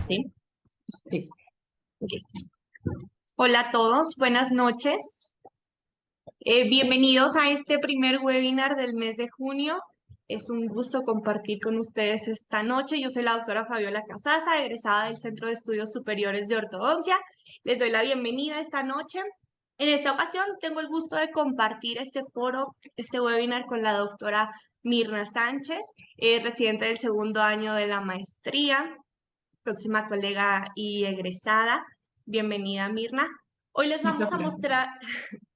¿Sí? Sí. Ok. Hola a todos, buenas noches. Bienvenidos a este primer webinar del mes de junio. Es un gusto compartir con ustedes esta noche. Yo soy la doctora Fabiola Casaza, egresada del Centro de Estudios Superiores de Ortodoncia. Les doy la bienvenida esta noche. En esta ocasión tengo el gusto de compartir este foro, este webinar con la doctora Mirna Sánchez, residente del segundo año de la maestría, próxima colega y egresada. Bienvenida, Mirna. Hoy les Muchas vamos a gracias. mostrar,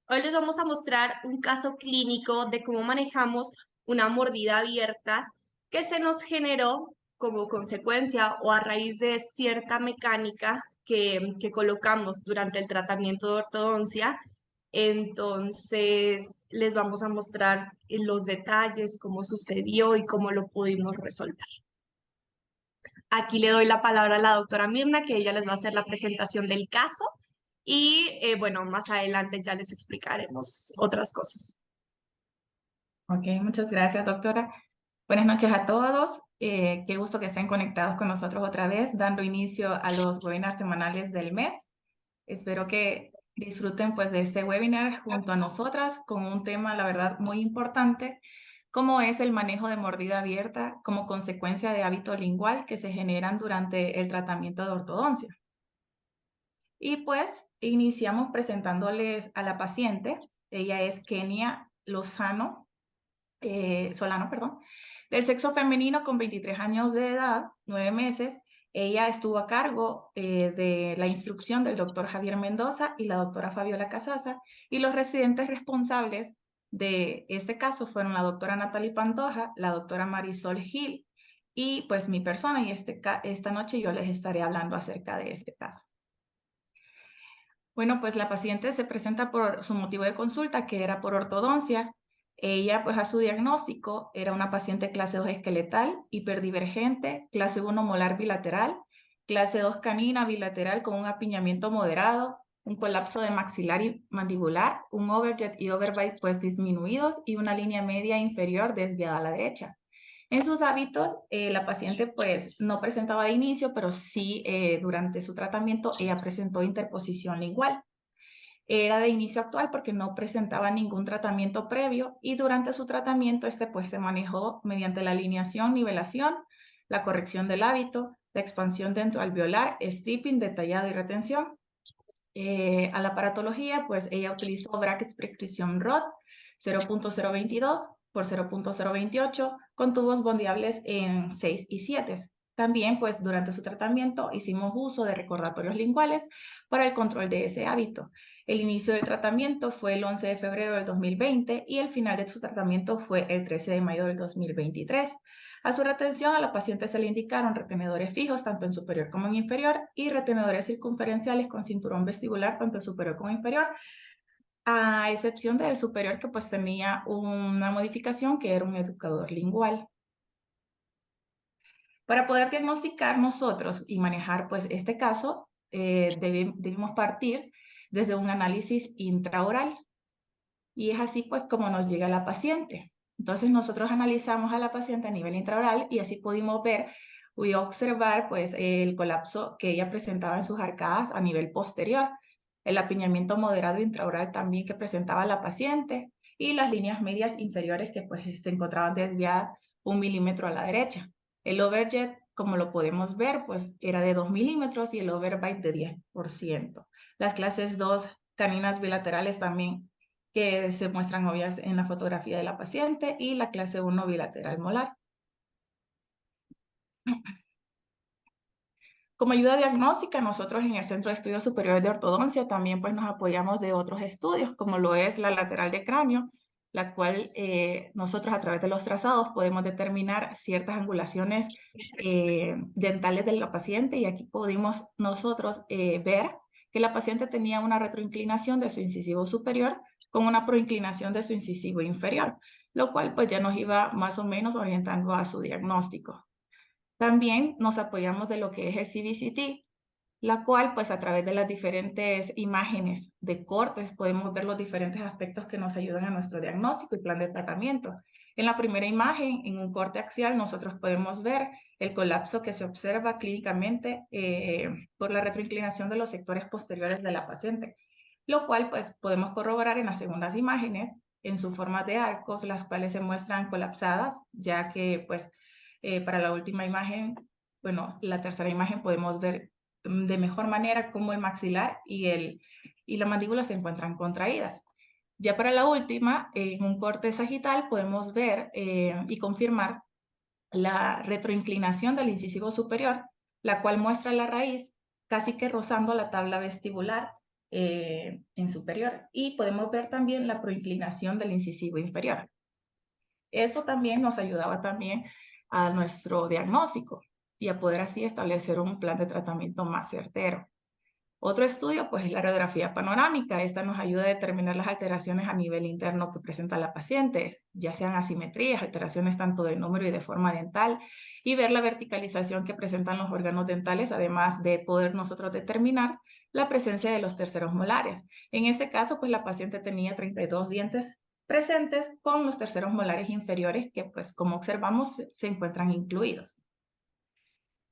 hoy les vamos a mostrar un caso clínico de cómo manejamos una mordida abierta que se nos generó como consecuencia o a raíz de cierta mecánica que colocamos durante el tratamiento de ortodoncia. Entonces, les vamos a mostrar los detalles, cómo sucedió y cómo lo pudimos resolver. Aquí le doy la palabra a la doctora Mirna, que ella les va a hacer la presentación del caso y bueno, más adelante ya les explicaremos otras cosas. Ok, muchas gracias, doctora. Buenas noches a todos. Qué gusto que estén conectados con nosotros otra vez, dando inicio a los webinars semanales del mes. Espero que disfruten pues de este webinar junto a nosotras con un tema, la verdad, muy importante, como es el manejo de mordida abierta como consecuencia de hábito lingual que se generan durante el tratamiento de ortodoncia. Y pues iniciamos presentándoles a la paciente. Ella es Kenia Solano, perdón, del sexo femenino con 23 años de edad, 9 meses. Ella estuvo a cargo de la instrucción del doctor Javier Mendoza y la doctora Fabiola Casaza, y los residentes responsables de este caso fueron la doctora Natalie Pantoja, la doctora Marisol Gil y pues mi persona, y esta noche yo les estaré hablando acerca de este caso. Bueno, pues la paciente se presenta por su motivo de consulta, que era por ortodoncia. Ella, pues a su diagnóstico, era una paciente clase 2 esqueletal, hiperdivergente, clase 1 molar bilateral, clase 2 canina bilateral con un apiñamiento moderado, un colapso de maxilar y mandibular, un overjet y overbite pues disminuidos y una línea media inferior desviada a la derecha. En sus hábitos, la paciente pues no presentaba de inicio, pero sí durante su tratamiento ella presentó interposición lingual. Era de inicio actual porque no presentaba ningún tratamiento previo y durante su tratamiento pues se manejó mediante la alineación, nivelación, la corrección del hábito, la expansión dentro alveolar, stripping, detallado y retención. A la aparatología, pues ella utilizó Brackets Prescription Rod 0.022 por 0.028 con tubos bondeables en 6 y 7. También, pues durante su tratamiento hicimos uso de recordatorios linguales para el control de ese hábito. El inicio del tratamiento fue el 11 de febrero del 2020 y el final de su tratamiento fue el 13 de mayo del 2023. A su retención, a la paciente se le indicaron retenedores fijos, tanto en superior como en inferior, y retenedores circunferenciales con cinturón vestibular, tanto en superior como inferior, a excepción del superior, que pues tenía una modificación que era un educador lingual. Para poder diagnosticar nosotros y manejar pues este caso, debemos partir desde un análisis intraoral. Y es así pues como nos llega la paciente. Entonces nosotros analizamos a la paciente a nivel intraoral y así pudimos ver y observar pues el colapso que ella presentaba en sus arcadas a nivel posterior, el apiñamiento moderado intraoral también que presentaba la paciente y las líneas medias inferiores que pues se encontraban desviadas 1 milímetro a la derecha. El overjet, como lo podemos ver, pues era de 2 milímetros y el overbite de 10%. Las clases 2 caninas bilaterales también que se muestran obvias en la fotografía de la paciente, y la clase 1 bilateral molar. Como ayuda diagnóstica, nosotros en el Centro de Estudios Superiores de Ortodoncia también pues nos apoyamos de otros estudios, como lo es la lateral de cráneo, la cual nosotros a través de los trazados podemos determinar ciertas angulaciones dentales de la paciente, y aquí pudimos nosotros ver que la paciente tenía una retroinclinación de su incisivo superior con una proinclinación de su incisivo inferior, lo cual pues ya nos iba más o menos orientando a su diagnóstico. También nos apoyamos de lo que es el CBCT, la cual pues a través de las diferentes imágenes de cortes podemos ver los diferentes aspectos que nos ayudan a nuestro diagnóstico y plan de tratamiento. En la primera imagen, en un corte axial, nosotros podemos ver el colapso que se observa clínicamente por la retroinclinación de los sectores posteriores de la paciente, lo cual pues podemos corroborar en las segundas imágenes en su forma de arcos, las cuales se muestran colapsadas, ya que pues para la última imagen, bueno, la tercera imagen podemos ver de mejor manera cómo el maxilar y la mandíbula se encuentran contraídas. Ya para la última, en un corte sagital podemos ver y confirmar la retroinclinación del incisivo superior, la cual muestra la raíz casi que rozando la tabla vestibular en superior. Y podemos ver también la proinclinación del incisivo inferior. Eso también nos ayudaba también a nuestro diagnóstico y a poder así establecer un plan de tratamiento más certero. Otro estudio, pues, es la radiografía panorámica. Esta nos ayuda a determinar las alteraciones a nivel interno que presenta la paciente, ya sean asimetrías, alteraciones tanto de número y de forma dental, y ver la verticalización que presentan los órganos dentales, además de poder nosotros determinar la presencia de los terceros molares. En este caso, pues, la paciente tenía 32 dientes presentes con los terceros molares inferiores que, pues, como observamos, se encuentran incluidos.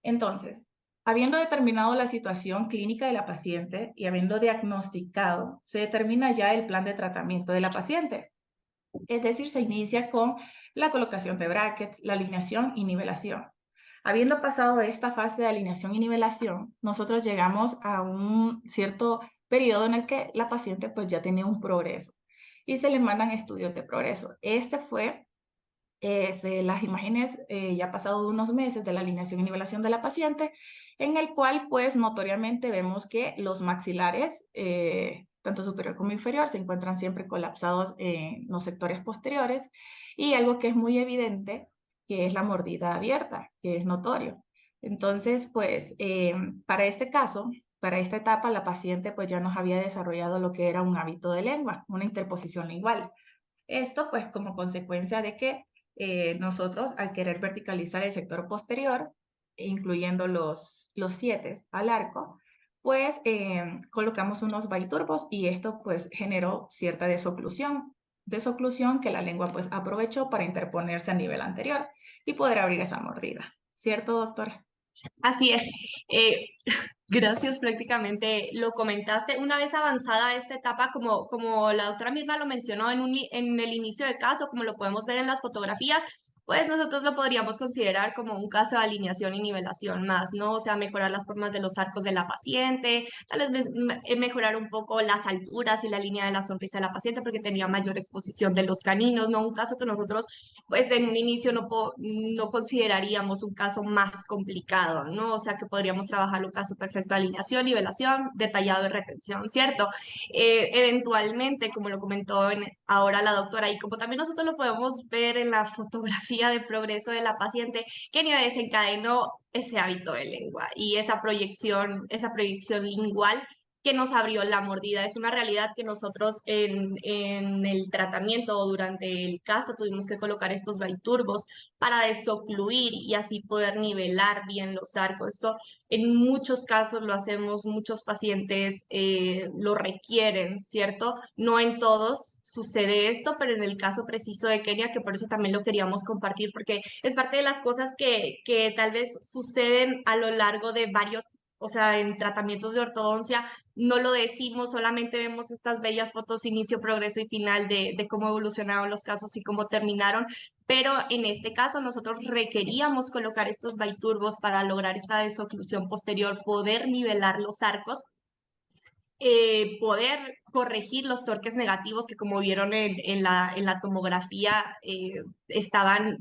Entonces, habiendo determinado la situación clínica de la paciente y habiendo diagnosticado, se determina ya el plan de tratamiento de la paciente. Es decir, se inicia con la colocación de brackets, la alineación y nivelación. Habiendo pasado esta fase de alineación y nivelación, nosotros llegamos a un cierto periodo en el que la paciente pues ya tenía un progreso y se le mandan estudios de progreso. Este fue las imágenes ya pasado unos meses de la alineación y nivelación de la paciente, en el cual pues notoriamente vemos que los maxilares, tanto superior como inferior, se encuentran siempre colapsados en los sectores posteriores y algo que es muy evidente, que es la mordida abierta, que es notorio. Entonces, pues para este caso, para esta etapa, la paciente pues ya nos había desarrollado lo que era un hábito de lengua, una interposición lingual. Esto pues como consecuencia de que nosotros al querer verticalizar el sector posterior, incluyendo los siete al arco, pues colocamos unos biturbos y esto pues generó cierta desoclusión que la lengua pues aprovechó para interponerse a nivel anterior y poder abrir esa mordida. ¿Cierto, doctora? Así es. Eh, Gracias, prácticamente lo comentaste. Una vez avanzada esta etapa, como la doctora misma lo mencionó en el inicio del caso, como lo podemos ver en las fotografías, pues nosotros lo podríamos considerar como un caso de alineación y nivelación más, ¿no? O sea, mejorar las formas de los arcos de la paciente, tal vez mejorar un poco las alturas y la línea de la sonrisa de la paciente porque tenía mayor exposición de los caninos, ¿no? Un caso que nosotros, pues en un inicio no consideraríamos un caso más complicado, ¿no? O sea, que podríamos trabajar un caso perfecto de alineación, nivelación, detallado de retención, ¿cierto? Eventualmente, como lo comentó ahora la doctora, y como también nosotros lo podemos ver en la fotografía de progreso de la paciente, Kenia desencadenó ese hábito de lengua y esa proyección lingual que nos abrió la mordida. Es una realidad que nosotros en el tratamiento o durante el caso tuvimos que colocar estos biturbos para desocluir y así poder nivelar bien los arcos. Esto en muchos casos lo hacemos, muchos pacientes lo requieren, ¿cierto? No en todos sucede esto, pero en el caso preciso de Kenia, que por eso también lo queríamos compartir, porque es parte de las cosas que tal vez suceden a lo largo de varios, o sea, en tratamientos de ortodoncia, no lo decimos, solamente vemos estas bellas fotos, inicio, progreso y final de cómo evolucionaron los casos y cómo terminaron, pero en este caso nosotros requeríamos colocar estos biturbos para lograr esta desoclusión posterior, poder nivelar los arcos, poder corregir los torques negativos que como vieron en la tomografía estaban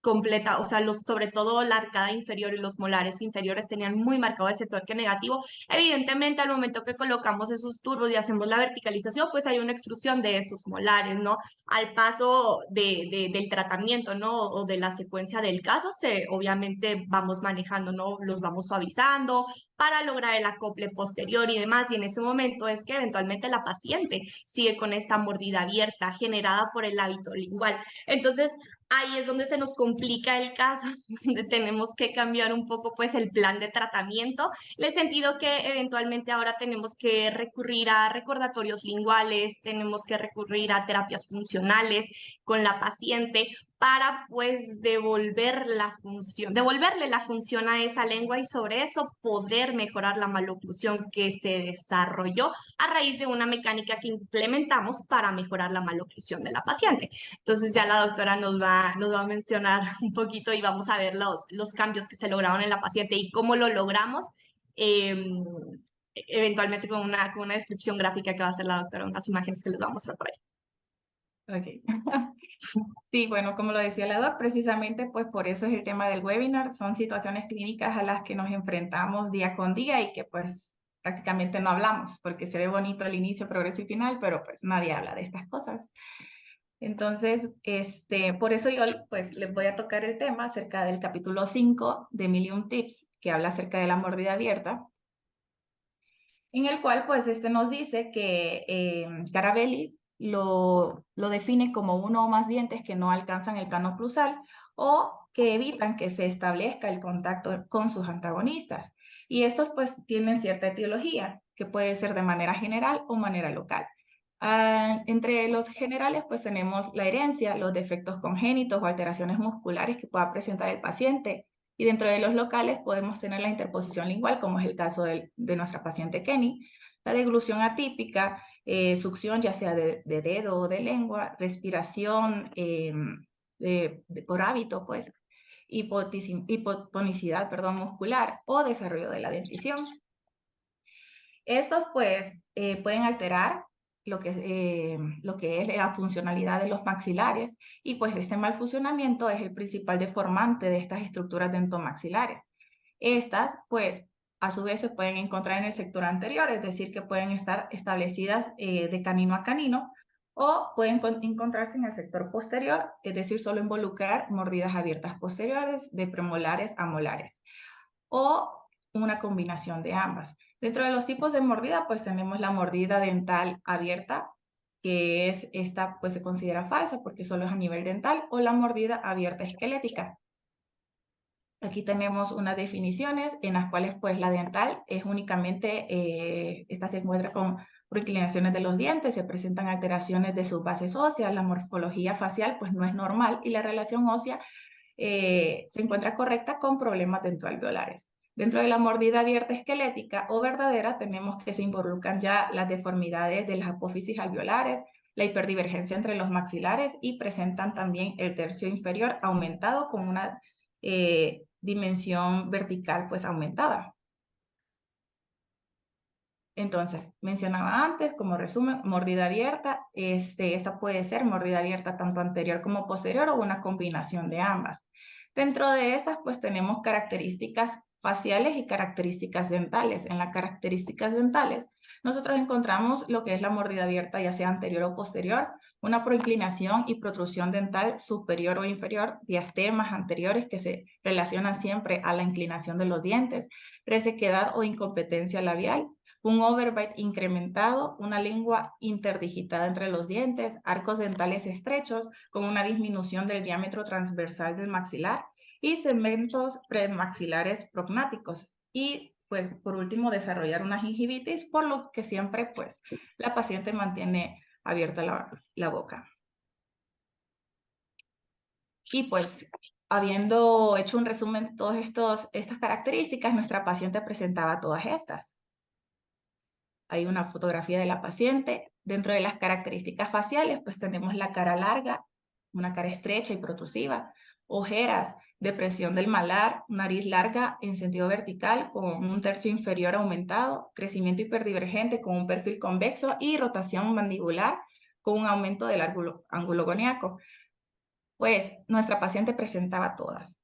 completa, o sea, sobre todo la arcada inferior y los molares inferiores tenían muy marcado ese torque negativo. Evidentemente, al momento que colocamos esos turbos y hacemos la verticalización, pues hay una extrusión de esos molares, ¿no? Al paso del tratamiento, ¿no? O de la secuencia del caso, obviamente vamos manejando, ¿no? Los vamos suavizando para lograr el acople posterior y demás. Y en ese momento es que eventualmente la paciente sigue con esta mordida abierta generada por el hábito lingual. Entonces, ahí es donde se nos complica el caso, donde tenemos que cambiar un poco pues el plan de tratamiento, en el sentido que eventualmente ahora tenemos que recurrir a recordatorios linguales, tenemos que recurrir a terapias funcionales con la paciente para pues devolverle la función a esa lengua y sobre eso poder mejorar la maloclusión que se desarrolló a raíz de una mecánica que implementamos para mejorar la maloclusión de la paciente. Entonces ya la doctora nos va a mencionar un poquito y vamos a ver los cambios que se lograron en la paciente y cómo lo logramos. Eventualmente con una descripción gráfica que va a hacer la doctora, unas imágenes que les va a mostrar por ahí. Ok. Sí, bueno, como lo decía la doc, precisamente pues por eso es el tema del webinar. Son situaciones clínicas a las que nos enfrentamos día con día y que pues prácticamente no hablamos porque se ve bonito el inicio, progreso y final, pero pues nadie habla de estas cosas. Entonces, por eso yo pues les voy a tocar el tema acerca del capítulo 5 de Million Tips, que habla acerca de la mordida abierta, en el cual pues nos dice que Carabelli lo define como uno o más dientes que no alcanzan el plano cruzal o que evitan que se establezca el contacto con sus antagonistas. Y estos pues tienen cierta etiología, que puede ser de manera general o manera local. Entre los generales pues tenemos la herencia, los defectos congénitos o alteraciones musculares que pueda presentar el paciente, y dentro de los locales podemos tener la interposición lingual, como es el caso de nuestra paciente Kenny, la deglución atípica, succión ya sea de dedo o de lengua, respiración por hábito, pues, hipotonicidad, perdón, muscular o desarrollo de la dentición. Estos, pues, pueden alterar lo que es la funcionalidad de los maxilares y pues este mal funcionamiento es el principal deformante de estas estructuras dentomaxilares. Estas, pues, a su vez se pueden encontrar en el sector anterior, es decir, que pueden estar establecidas de canino a canino o pueden encontrarse en el sector posterior, es decir, solo involucrar mordidas abiertas posteriores de premolares a molares o una combinación de ambas. Dentro de los tipos de mordida, pues tenemos la mordida dental abierta, que es esta, pues se considera falsa porque solo es a nivel dental, o la mordida abierta esquelética. Aquí tenemos unas definiciones en las cuales pues la dental es únicamente, esta se encuentra con inclinaciones de los dientes, se presentan alteraciones de sus bases óseas, la morfología facial pues no es normal y la relación ósea se encuentra correcta con problemas dentoalveolares. Dentro de la mordida abierta esquelética o verdadera tenemos que se involucran ya las deformidades de las apófisis alveolares, la hiperdivergencia entre los maxilares y presentan también el tercio inferior aumentado con una dimensión vertical pues aumentada. Entonces, mencionaba antes, como resumen, mordida abierta, esta puede ser mordida abierta tanto anterior como posterior o una combinación de ambas. Dentro de estas, pues tenemos características faciales y características dentales. En las características dentales, nosotros encontramos lo que es la mordida abierta, ya sea anterior o posterior, una proinclinación y protrusión dental superior o inferior, diastemas anteriores que se relacionan siempre a la inclinación de los dientes, resequedad o incompetencia labial, un overbite incrementado, una lengua interdigitada entre los dientes, arcos dentales estrechos con una disminución del diámetro transversal del maxilar y segmentos premaxilares prognáticos. Y pues por último desarrollar una gingivitis, por lo que siempre pues la paciente mantiene abierta la boca. Y pues habiendo hecho un resumen de todas estas características, nuestra paciente presentaba todas estas. Hay una fotografía de la paciente. Dentro de las características faciales, pues tenemos la cara larga, una cara estrecha y protrusiva, ojeras, depresión del malar, nariz larga en sentido vertical con un tercio inferior aumentado, crecimiento hiperdivergente con un perfil convexo y rotación mandibular con un aumento del ángulo goniaco. Pues nuestra paciente presentaba todas.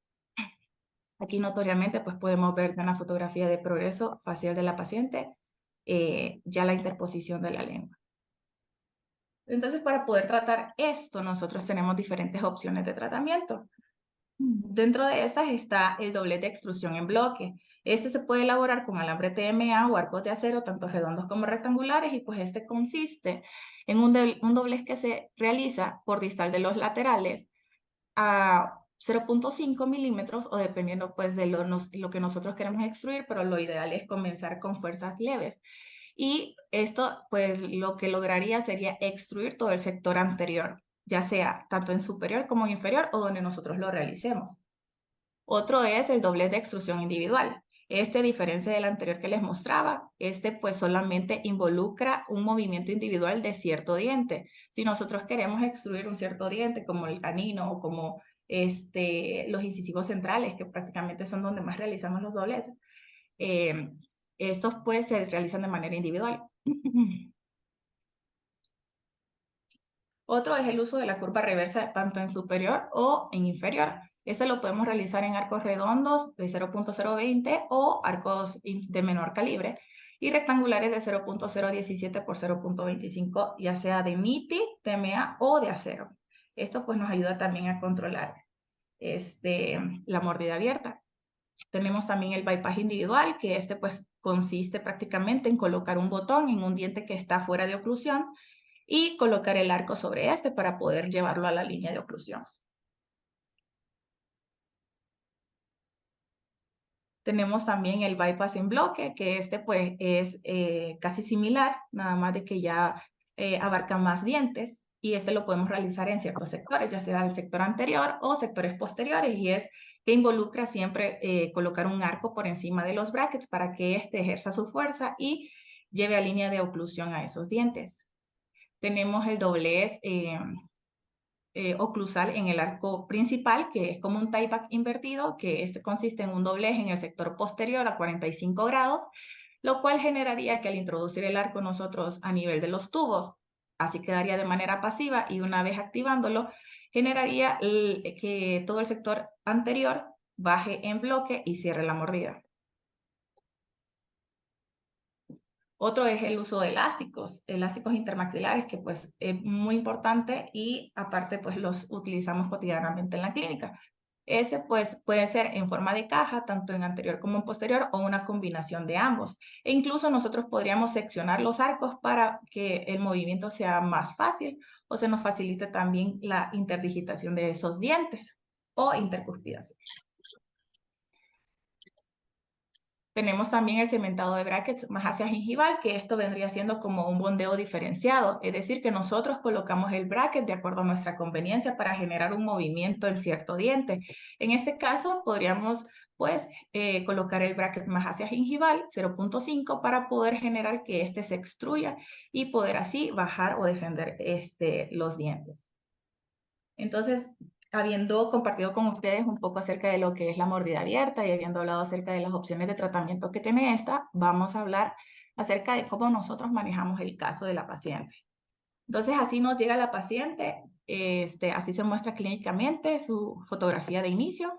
Aquí notoriamente pues podemos ver una fotografía de progreso facial de la paciente, ya la interposición de la lengua. Entonces, para poder tratar esto, nosotros tenemos diferentes opciones de tratamiento. Dentro de estas está el doblez de extrusión en bloque. Este se puede elaborar con alambre TMA o arcos de acero, tanto redondos como rectangulares, y pues este consiste en un doblez que se realiza por distal de los laterales a 0.5 milímetros o dependiendo pues de lo que nosotros queremos extruir, pero lo ideal es comenzar con fuerzas leves. Y esto pues lo que lograría sería extruir todo el sector anterior. ya sea tanto en superior como en inferior o donde nosotros lo realicemos. Otro es el doblez de extrusión individual. Este, a diferencia del anterior que les mostraba, este pues solamente involucra un movimiento individual de cierto diente. Si nosotros queremos extruir un cierto diente, como el canino o como los incisivos centrales, que prácticamente son donde más realizamos los dobleces, estos pues se realizan de manera individual. Otro es el uso de la curva reversa tanto en superior o en inferior. Este lo podemos realizar en arcos redondos de 0.020 o arcos de menor calibre y rectangulares de 0.017 por 0.25, ya sea de MITI, TMA o de acero. Esto pues nos ayuda también a controlar la mordida abierta. Tenemos también el bypass individual, que pues consiste prácticamente en colocar un botón en un diente que está fuera de oclusión y colocar el arco sobre para poder llevarlo a la línea de oclusión. Tenemos también el bypass en bloque, que pues es casi similar, nada más de que ya abarca más dientes, y lo podemos realizar en ciertos sectores, ya sea el sector anterior o sectores posteriores, y es que involucra siempre colocar un arco por encima de los brackets para que ejerza su fuerza y lleve a línea de oclusión a esos dientes. Tenemos el doblez oclusal en el arco principal, que es como un tie-back invertido, que consiste en un doblez en el sector posterior a 45 grados, lo cual generaría que al introducir el arco nosotros a nivel de los tubos, así quedaría de manera pasiva, y una vez activándolo, generaría que todo el sector anterior baje en bloque y cierre la mordida. Otro es el uso de elásticos intermaxilares, que pues es muy importante y aparte pues los utilizamos cotidianamente en la clínica. Ese pues puede ser en forma de caja, tanto en anterior como en posterior, o una combinación de ambos. E incluso nosotros podríamos seccionar los arcos para que el movimiento sea más fácil o se nos facilite también la interdigitación de esos dientes o intercuspidación. Tenemos también el cementado de brackets más hacia gingival, que esto vendría siendo como un bondeo diferenciado, es decir, que nosotros colocamos el bracket de acuerdo a nuestra conveniencia para generar un movimiento en cierto diente. En este caso, podríamos pues colocar el bracket más hacia gingival, 0.5, para poder generar que se extruya y poder así bajar o defender los dientes. Entonces, habiendo compartido con ustedes un poco acerca de lo que es la mordida abierta y habiendo hablado acerca de las opciones de tratamiento que tiene vamos a hablar acerca de cómo nosotros manejamos el caso de la paciente. Entonces, así nos llega la paciente, así se muestra clínicamente su fotografía de inicio.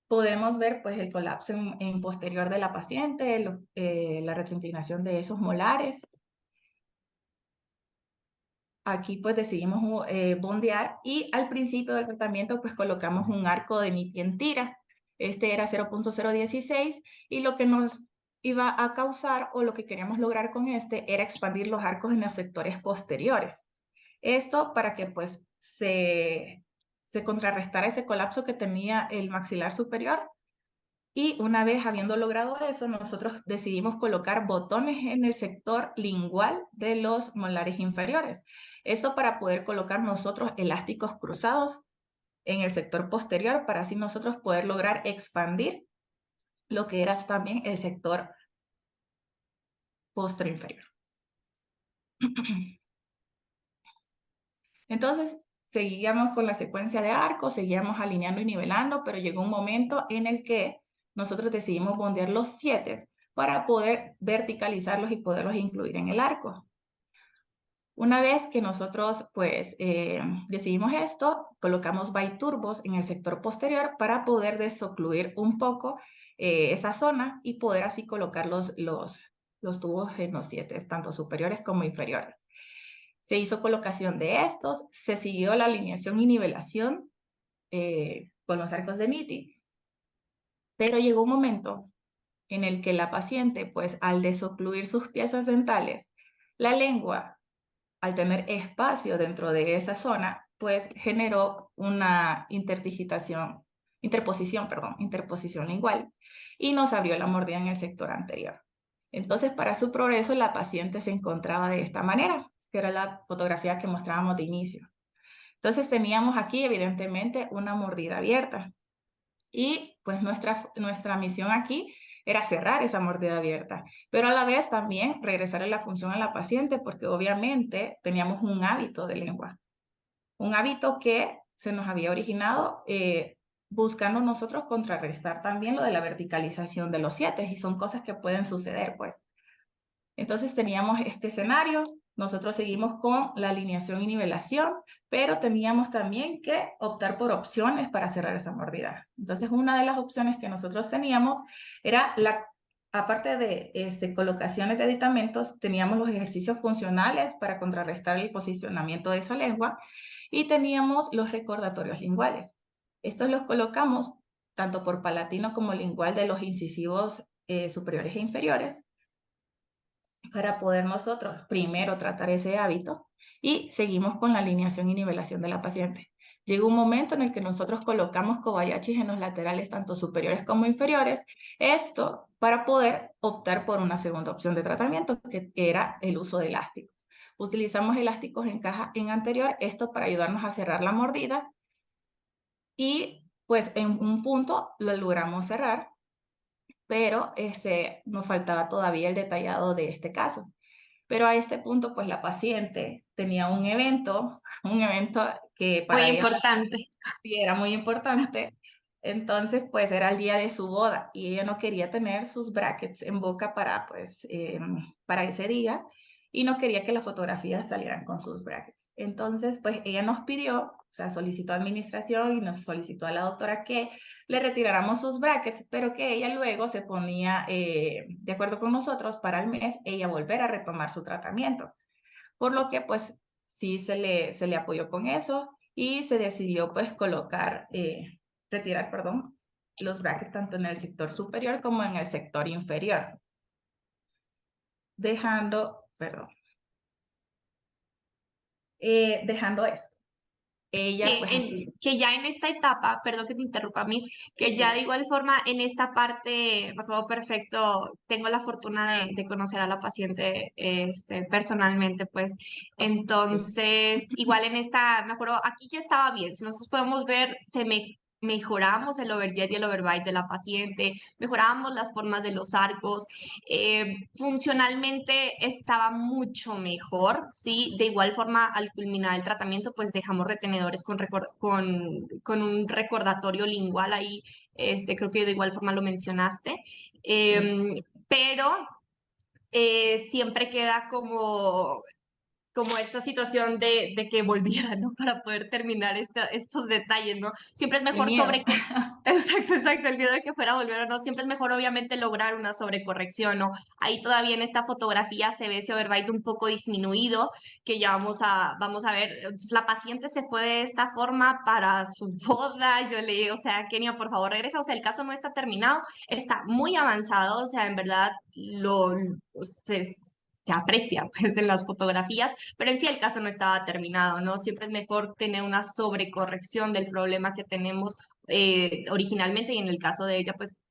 Podemos ver pues el colapso en posterior de la paciente, la retroinclinación de esos molares. Aquí pues decidimos bondear y al principio del tratamiento pues colocamos un arco de MITI en tira. Este era 0.016 y lo que nos iba a causar o lo que queríamos lograr con era expandir los arcos en los sectores posteriores. Esto para que pues se contrarrestara ese colapso que tenía el maxilar superior. Y una vez habiendo logrado eso, nosotros decidimos colocar botones en el sector lingual de los molares inferiores. Esto para poder colocar nosotros elásticos cruzados en el sector posterior, para así nosotros poder lograr expandir lo que era también el sector posterior. Entonces, seguíamos con la secuencia de arcos, seguíamos alineando y nivelando, pero llegó un momento en el que nosotros decidimos bondear los 7 para poder verticalizarlos y poderlos incluir en el arco. Una vez que nosotros pues decidimos esto, colocamos biturbos en el sector posterior para poder desocluir un poco esa zona y poder así colocar los tubos en los 7, tanto superiores como inferiores. Se hizo colocación de estos, se siguió la alineación y nivelación con los arcos de MITI, pero llegó un momento en el que la paciente, pues al desocluir sus piezas dentales, la lengua, al tener espacio dentro de esa zona, pues generó una interposición lingual y nos abrió la mordida en el sector anterior. Entonces, para su progreso, la paciente se encontraba de esta manera. que era la fotografía que mostrábamos de inicio. Entonces teníamos aquí evidentemente una mordida abierta y pues nuestra misión aquí era cerrar esa mordida abierta, pero a la vez también regresarle la función a la paciente porque obviamente teníamos un hábito de lengua, un hábito que se nos había originado buscando nosotros contrarrestar también lo de la verticalización de los siete y son cosas que pueden suceder pues. Entonces teníamos este escenario, nosotros seguimos con la alineación y nivelación, pero teníamos también que optar por opciones para cerrar esa mordida. Entonces una de las opciones que nosotros teníamos era aparte de colocaciones de aditamentos, teníamos los ejercicios funcionales para contrarrestar el posicionamiento de esa lengua y teníamos los recordatorios linguales. Estos los colocamos tanto por palatino como lingual de los incisivos superiores e inferiores para poder nosotros primero tratar ese hábito y seguimos con la alineación y nivelación de la paciente. Llega un momento en el que nosotros colocamos Kobayashis en los laterales tanto superiores como inferiores, esto para poder optar por una segunda opción de tratamiento, que era el uso de elásticos. Utilizamos elásticos en caja en anterior, esto para ayudarnos a cerrar la mordida y pues en un punto lo logramos cerrar, pero nos faltaba todavía el detallado de este caso. Pero a este punto, pues la paciente tenía un evento que Muy para ella importante. sí era muy importante. Entonces, pues era el día de su boda y ella no quería tener sus brackets en boca para ese día y no quería que las fotografías salieran con sus brackets. Entonces, pues ella nos pidió, o sea, solicitó a administración y nos solicitó a la doctora que le retiráramos sus brackets, pero que ella luego se ponía de acuerdo con nosotros para el mes ella volver a retomar su tratamiento. Por lo que pues sí se le apoyó con eso y se decidió pues retirar, perdón, los brackets tanto en el sector superior como en el sector inferior. Dejando esto. Ella pues así. Que ya en esta etapa, perdón que te interrumpa a mí, Sí, que ya sí. de igual forma en esta parte, me acuerdo perfecto, tengo la fortuna de conocer a la paciente personalmente, pues Sí. entonces igual en esta, me acuerdo, aquí ya estaba bien, si nosotros podemos ver, mejoramos el overjet y el overbite de la paciente, mejorábamos las formas de los arcos, funcionalmente estaba mucho mejor, ¿sí? De igual forma, al culminar el tratamiento, pues dejamos retenedores con un recordatorio lingual ahí, creo que de igual forma lo mencionaste, Sí. pero siempre queda como esta situación de que volviera, ¿no? Para poder terminar estos detalles, ¿no? Siempre es El mejor miedo. Exacto, exacto, el miedo de que fuera a volver o no. Siempre es mejor, obviamente, lograr una sobrecorrección, ¿no? Ahí todavía en esta fotografía se ve ese overbite un poco disminuido, que ya vamos a ver. Entonces, la paciente se fue de esta forma para su boda. Yo le, o sea, Kenia, por favor, regresa. O sea, el caso no está terminado, está muy avanzado, o sea, en verdad se aprecia pues en las fotografías, pero en sí el caso no estaba terminado, ¿no? Siempre es mejor tener una sobrecorrección del problema que tenemos originalmente y en el caso de ella, pues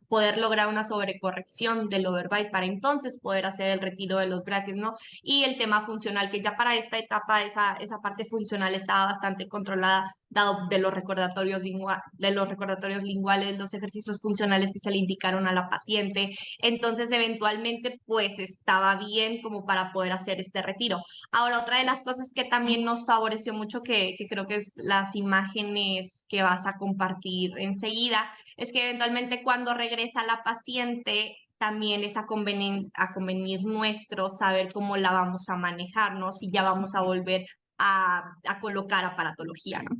poder lograr una sobrecorrección del overbite para entonces poder hacer el retiro de los brackets, ¿no? Y el tema funcional, que ya para esta etapa esa parte funcional estaba bastante controlada, dado de los recordatorios linguales, los ejercicios funcionales que se le indicaron a la paciente, entonces eventualmente pues estaba bien como para poder hacer este retiro. Ahora, otra de las cosas que también nos favoreció mucho, que creo que es las imágenes que vas a compartir enseguida, es que eventualmente cuando regresa la paciente, también es a convenir nuestro saber cómo la vamos a manejar, ¿no? Si ya vamos a volver a colocar aparatología, ¿no?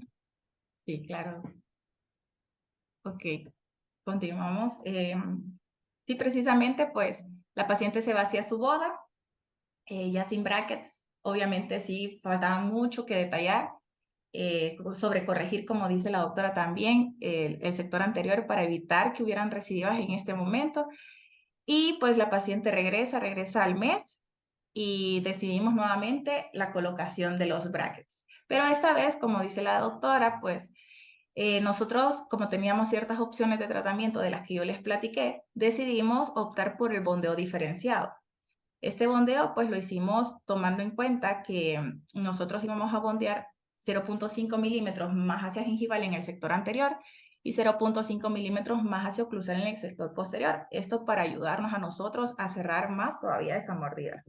Sí, claro. Ok, continuamos. Sí, precisamente, pues la paciente se va hacia su boda, ya sin brackets. Obviamente sí, faltaba mucho que detallar, sobre corregir, como dice la doctora también, el sector anterior para evitar que hubieran recidivas en este momento. Y pues la paciente regresa al mes y decidimos nuevamente la colocación de los brackets. Pero esta vez, como dice la doctora, pues nosotros, como teníamos ciertas opciones de tratamiento de las que yo les platiqué, decidimos optar por el bondeo diferenciado. Este bondeo pues lo hicimos tomando en cuenta que nosotros íbamos a bondear 0.5 milímetros más hacia gingival en el sector anterior y 0.5 milímetros más hacia oclusal en el sector posterior. Esto para ayudarnos a nosotros a cerrar más todavía esa mordida.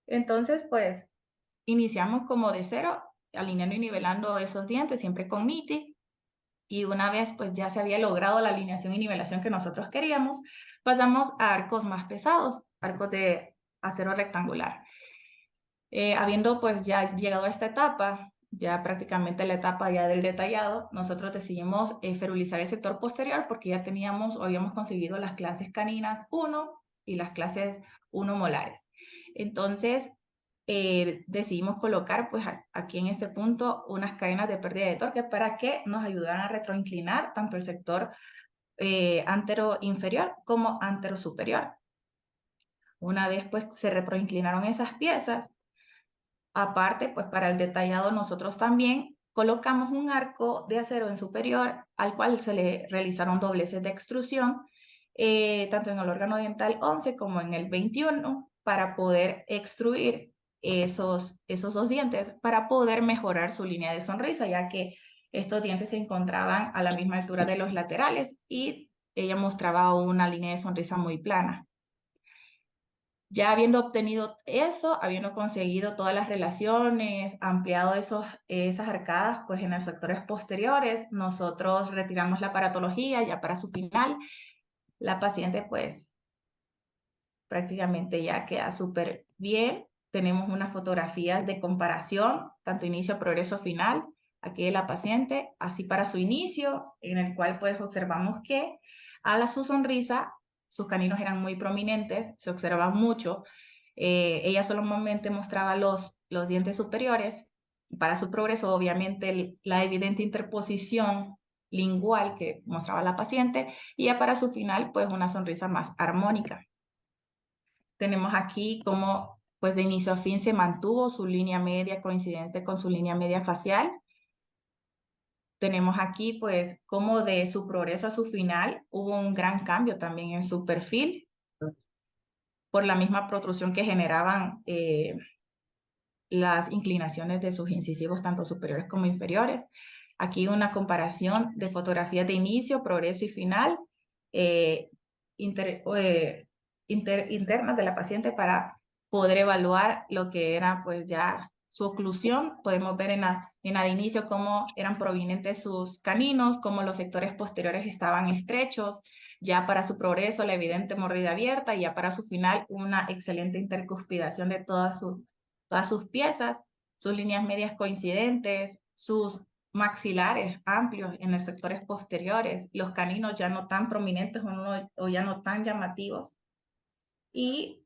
Entonces, pues, iniciamos como de cero, alineando y nivelando esos dientes, siempre con niti. Y una vez, pues, ya se había logrado la alineación y nivelación que nosotros queríamos, pasamos a arcos más pesados, arcos de acero rectangular. Habiendo, pues, ya llegado a esta etapa, ya prácticamente la etapa ya del detallado, nosotros decidimos ferulizar el sector posterior porque ya teníamos o habíamos conseguido las clases caninas 1 y las clases 1 molares. Entonces, decidimos colocar pues aquí en este punto unas cadenas de pérdida de torque para que nos ayudaran a retroinclinar tanto el sector antero inferior como antero superior. Una vez pues se retroinclinaron esas piezas, aparte, pues para el detallado nosotros también colocamos un arco de acero en superior al cual se le realizaron dobleces de extrusión, tanto en el órgano dental 11 como en el 21, para poder extruir esos dos dientes, para poder mejorar su línea de sonrisa, ya que estos dientes se encontraban a la misma altura de los laterales y ella mostraba una línea de sonrisa muy plana. Ya habiendo obtenido eso, habiendo conseguido todas las relaciones, ampliado esas arcadas, pues en los sectores posteriores, nosotros retiramos la aparatología ya para su final. La paciente pues prácticamente ya queda súper bien. Tenemos unas fotografías de comparación, tanto inicio, progreso, final, aquí de la paciente, así para su inicio, en el cual pues observamos que a su sonrisa, sus caninos eran muy prominentes, se observan mucho. Ella solamente mostraba los dientes superiores. Para su progreso, obviamente, la evidente interposición lingual que mostraba la paciente, y ya para su final, pues una sonrisa más armónica. Tenemos aquí cómo, pues de inicio a fin se mantuvo su línea media coincidente con su línea media facial. Tenemos aquí, pues, cómo de su progreso a su final hubo un gran cambio también en su perfil por la misma protrusión que generaban las inclinaciones de sus incisivos, tanto superiores como inferiores. Aquí una comparación de fotografías de inicio, progreso y final eh, internas de la paciente para poder evaluar lo que era pues ya su oclusión. Podemos ver en la de inicio cómo eran provenientes sus caninos, cómo los sectores posteriores estaban estrechos, ya para su progreso la evidente mordida abierta y ya para su final una excelente intercuspidación de todas sus piezas, sus líneas medias coincidentes, sus maxilares amplios en los sectores posteriores, los caninos ya no tan prominentes o ya no tan llamativos, y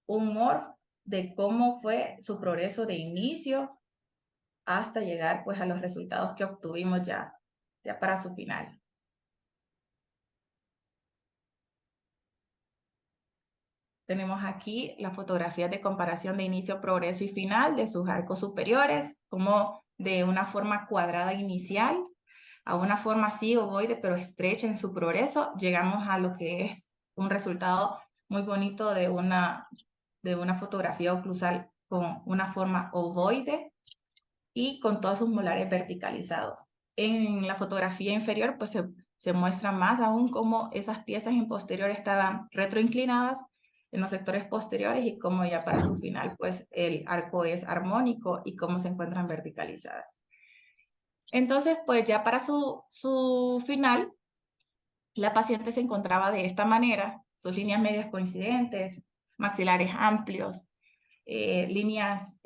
un morph de cómo fue su progreso de inicio hasta llegar pues a los resultados que obtuvimos ya para su final. Tenemos aquí las fotografías de comparación de inicio, progreso y final de sus arcos superiores, como de una forma cuadrada inicial a una forma así ovoide pero estrecha en su progreso, llegamos a lo que es un resultado muy bonito de una fotografía oclusal con una forma ovoide y con todos sus molares verticalizados. En la fotografía inferior pues se muestra más aún cómo esas piezas en posterior estaban retroinclinadas en los sectores posteriores y cómo ya para su final pues el arco es armónico y cómo se encuentran verticalizadas. Entonces, pues ya para su final, la paciente se encontraba de esta manera, sus líneas medias coincidentes, maxilares amplios, líneas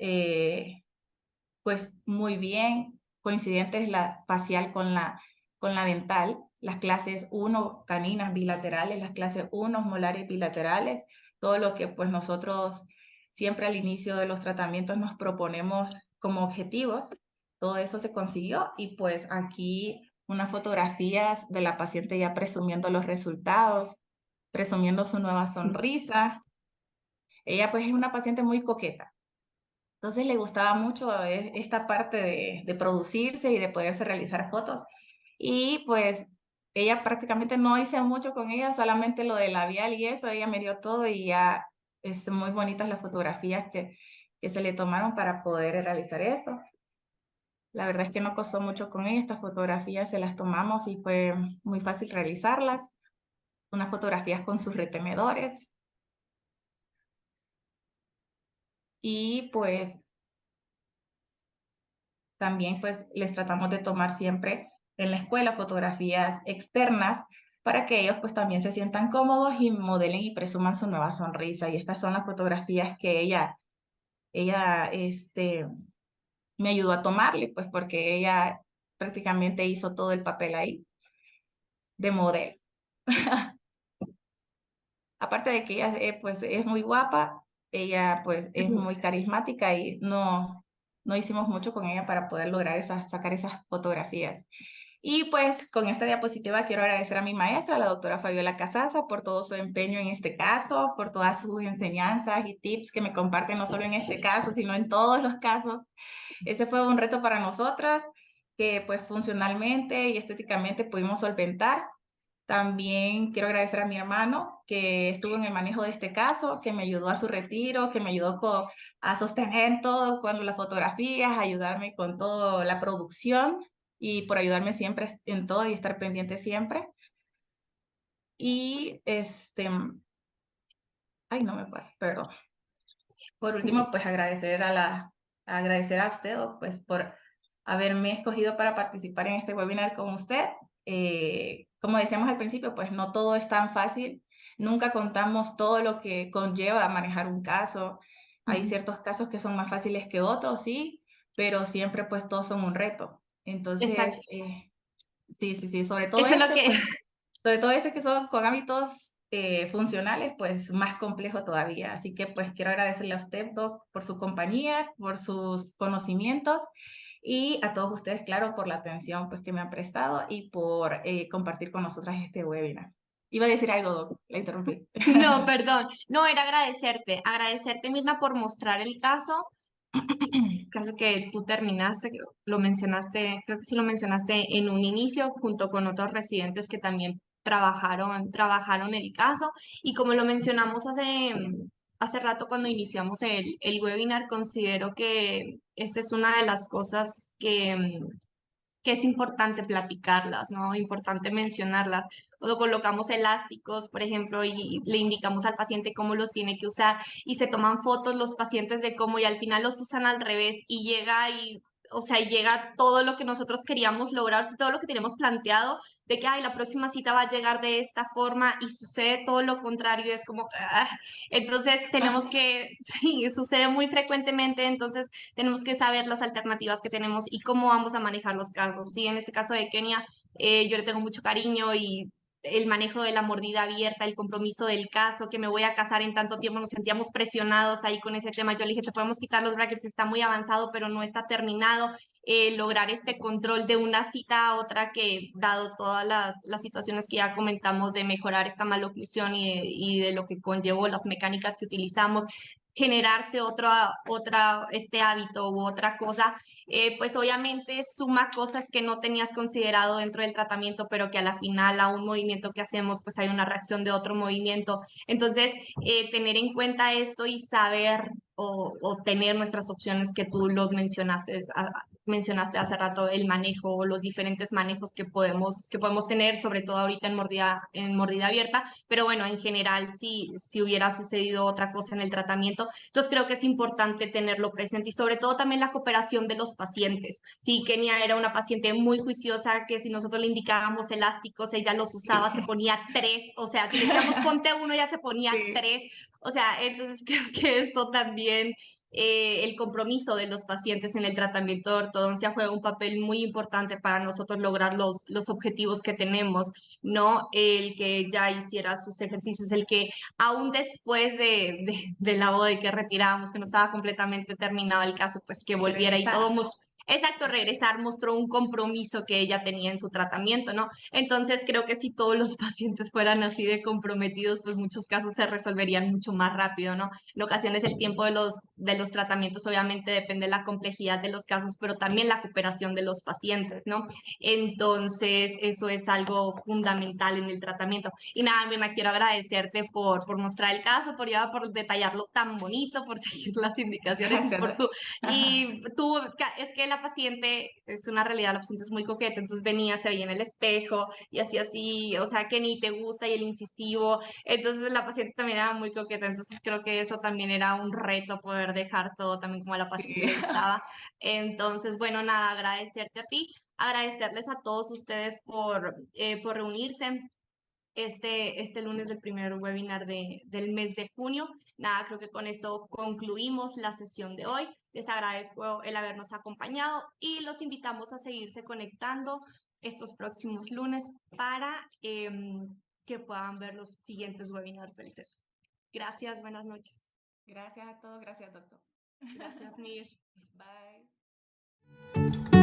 pues muy bien coincidentes la facial con la dental, las clases 1 caninas bilaterales, las clases 1 molares bilaterales, todo lo que pues nosotros siempre al inicio de los tratamientos nos proponemos como objetivos, todo eso se consiguió y pues aquí unas fotografías de la paciente ya presumiendo los resultados, presumiendo su nueva sonrisa. Ella pues es una paciente muy coqueta. Entonces le gustaba mucho esta parte de producirse y de poderse realizar fotos. Y pues ella prácticamente no hice mucho con ella, solamente lo de labial y eso, ella me dio todo y ya muy bonitas las fotografías que se le tomaron para poder realizar esto. La verdad es que no costó mucho con ella, estas fotografías se las tomamos y fue muy fácil realizarlas. Unas fotografías con sus retenedores y pues también pues les tratamos de tomar siempre en la escuela fotografías externas para que ellos pues también se sientan cómodos y modelen y presuman su nueva sonrisa. Y estas son las fotografías que ella me ayudó a tomarle, pues porque ella prácticamente hizo todo el papel ahí de modelo. Aparte de que ella pues es muy guapa, ella pues es muy carismática y no hicimos mucho con ella para poder lograr sacar esas fotografías. Y pues con esta diapositiva quiero agradecer a mi maestra, la doctora Fabiola Casaza, por todo su empeño en este caso, por todas sus enseñanzas y tips que me comparten no solo en este caso, sino en todos los casos. Ese fue un reto para nosotras que pues funcionalmente y estéticamente pudimos solventar. También quiero agradecer a mi hermano que estuvo en el manejo de este caso, que me ayudó a su retiro, que me ayudó a sostener todo cuando las fotografías, ayudarme con toda la producción y por ayudarme siempre en todo y estar pendiente siempre. Y ay, no me pasa, perdón. Por último, pues agradecer a usted, pues por haberme escogido para participar en este webinar con usted. Como decíamos al principio, pues no todo es tan fácil. Nunca contamos todo lo que conlleva manejar un caso. Hay ciertos casos que son más fáciles que otros, sí, pero siempre pues todos son un reto. Entonces, Exacto. sí, sí, sí, sobre todo Eso es lo que, pues sobre todo este que son con hábitos funcionales, pues más complejo todavía. Así que pues quiero agradecerle a usted, Doc, por su compañía, por sus conocimientos y a todos ustedes, claro, por la atención pues que me han prestado y por compartir con nosotras este webinar. Iba a decir algo, Doc, la interrumpí. no, perdón, no, era agradecerte misma por mostrar el caso que tú terminaste, que lo mencionaste, creo que sí lo mencionaste en un inicio, junto con otros residentes que también trabajaron el caso. Y como lo mencionamos hace rato cuando iniciamos el webinar, considero que esta es una de las cosas que es importante platicarlas, ¿no? Importante mencionarlas. Cuando colocamos elásticos, por ejemplo, y le indicamos al paciente cómo los tiene que usar y se toman fotos los pacientes de cómo y al final los usan al revés y o sea, llega todo lo que nosotros queríamos lograr, o sea, todo lo que tenemos planteado de que, ay, la próxima cita va a llegar de esta forma y sucede todo lo contrario, es como, entonces tenemos que, sí, sucede muy frecuentemente, entonces tenemos que saber las alternativas que tenemos y cómo vamos a manejar los casos. Sí, en este caso de Kenia, yo le tengo mucho cariño y el manejo de la mordida abierta, el compromiso del caso, que me voy a casar en tanto tiempo, nos sentíamos presionados ahí con ese tema. Yo le dije, te podemos quitar los brackets, está muy avanzado, pero no está terminado. Lograr este control de una cita a otra que, dado todas las situaciones que ya comentamos de mejorar esta maloclusión y de lo que conllevó las mecánicas que utilizamos, generarse este hábito u otra cosa, pues obviamente suma cosas que no tenías considerado dentro del tratamiento, pero que a la final a un movimiento que hacemos, pues hay una reacción de otro movimiento. Entonces, tener en cuenta esto y saber o tener nuestras opciones que tú mencionaste hace rato, el manejo, los diferentes manejos que podemos tener, sobre todo ahorita en mordida abierta, pero bueno, en general, si hubiera sucedido otra cosa en el tratamiento, entonces creo que es importante tenerlo presente y sobre todo también la cooperación de los pacientes. Sí, Kenia era una paciente muy juiciosa que si nosotros le indicábamos elásticos, ella los usaba, se ponía tres, o sea, si le decíamos ponte uno, ella se ponía Sí. tres, o sea, entonces creo que esto también el compromiso de los pacientes en el tratamiento de ortodoncia juega un papel muy importante para nosotros lograr los objetivos que tenemos, ¿no? El que ya hiciera sus ejercicios, el que aún después de la boda y que retirábamos, que no estaba completamente terminado el caso, pues que Que volviera y todo, regresara. exacto, regresar mostró un compromiso que ella tenía en su tratamiento, ¿no? Entonces creo que si todos los pacientes fueran así de comprometidos, pues muchos casos se resolverían mucho más rápido, ¿no? En ocasiones el tiempo de los tratamientos obviamente depende de la complejidad de los casos, pero también la cooperación de los pacientes, ¿no? Entonces eso es algo fundamental en el tratamiento. Y nada, Mirna, quiero agradecerte por mostrar el caso, por detallarlo tan bonito, por seguir las indicaciones y Gracias. por tu y tú, es que la paciente, es una realidad, la paciente es muy coqueta, entonces venía, se veía en el espejo y así, o sea, que ni te gusta y el incisivo, entonces la paciente también era muy coqueta, entonces creo que eso también era un reto poder dejar todo también como a la paciente Sí. le gustaba. Entonces, bueno, nada, agradecerte a ti, agradecerles a todos ustedes por reunirse este lunes del primer webinar del mes de junio. Nada, creo que con esto concluimos la sesión de hoy. Les agradezco el habernos acompañado y los invitamos a seguirse conectando estos próximos lunes para que puedan ver los siguientes webinars del CESO. Gracias, buenas noches. Gracias a todos, gracias doctor. Gracias, Mir. Bye.